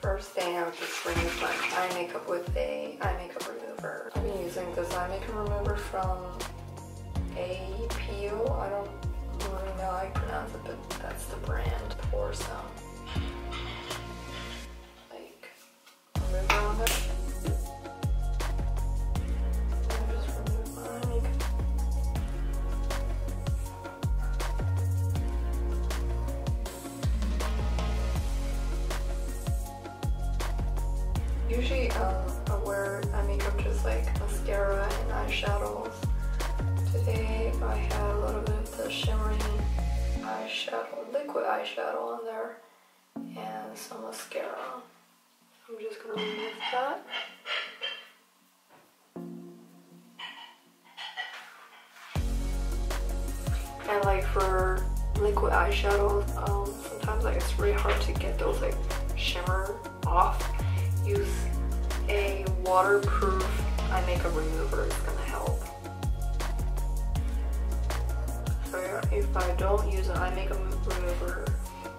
First thing, I would just remove my eye makeup with a eye makeup remover. I've been using this eye makeup remover from APO. I don't really know how you pronounce it, but that's the brand. Pour some like remover on it. And just remove my eye makeup. Usually I wear eye makeup just like mascara and eyeshadows. Today I had a little bit of the shimmering eyeshadow, liquid eyeshadow on there, and some mascara. I'm just gonna remove that. And like for liquid eyeshadows, sometimes like it's really hard to get those like shimmer off. Use a waterproof eye makeup remover, it's gonna help. So if I don't use an eye makeup remover,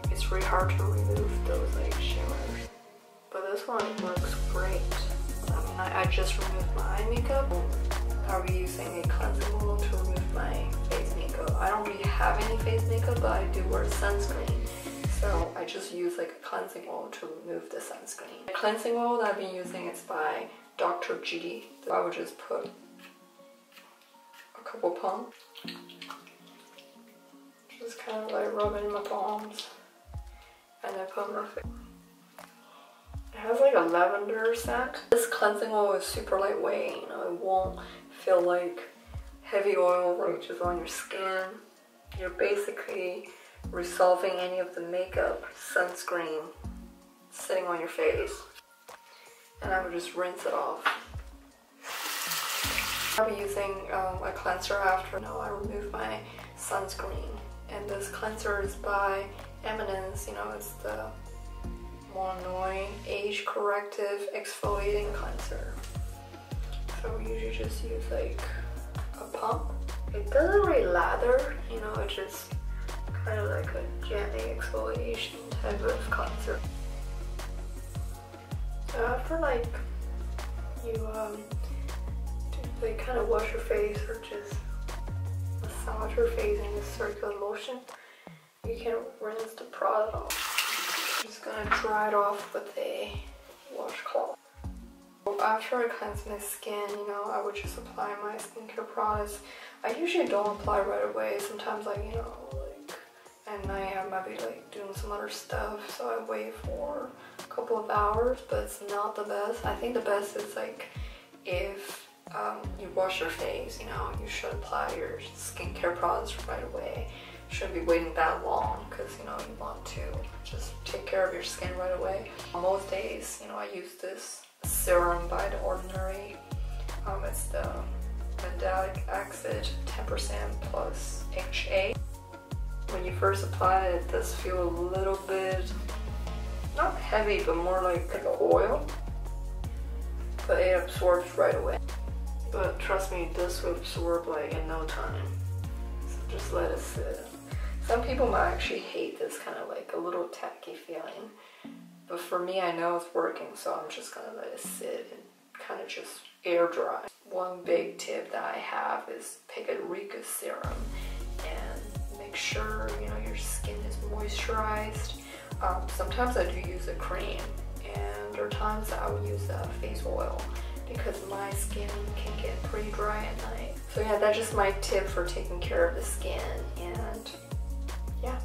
it's really hard to remove those like shimmers. But this one works great. I mean, I just removed my eye makeup. I'll be using a cleansing oil to remove my face makeup. I don't really have any face makeup, but I do wear sunscreen. So I just use like a cleansing oil to remove the sunscreen. The cleansing oil that I've been using is by Dr. Chatty. I would just put a couple pumps. Just kind of like rub in my palms and then put my face. It has like a lavender scent. This cleansing oil is super lightweight, you know, it won't feel like heavy oil just on your skin. You're basically resolving any of the makeup, sunscreen sitting on your face. And I would just rinse it off. I'll be using a cleanser after I remove my sunscreen. And this cleanser is by Eminence, you know, it's the Monoi Age Corrective Exfoliating Cleanser. So we usually just use like a pump. It doesn't really lather, you know, it just kind of like a gently exfoliation type of cleanser. So after like you like kind of wash your face or just massage your face in a circular motion, you can rinse the product off. I'm just gonna dry it off with a washcloth. After I cleanse my skin, you know, I would just apply my skincare products. I usually don't apply right away. Sometimes like, you know, like at night I might be like doing some other stuff, so I wait for a couple of hours, but it's not the best. I think the best is like if you wash your face, you know, you should apply your skincare products right away. You shouldn't be waiting that long because, you know, you want to just take care of your skin right away. Most days, you know, I use this serum by The Ordinary. It's the mandelic acid 10% plus HA. When you first apply it, it does feel a little bit, not heavy, but more like an oil. But it absorbs right away. But trust me, this will absorb like in no time. So just let it sit. Some people might actually hate this kind of like a little tacky feeling. But for me, I know it's working, so I'm just gonna let it sit and kind of just air dry. One big tip that I have is pick a Hygge serum and make sure, you know, your skin is moisturized. Sometimes I do use a cream, and there are times that I would use a face oil because my skin can get pretty dry at night. So yeah, that's just my tip for taking care of the skin, and yeah.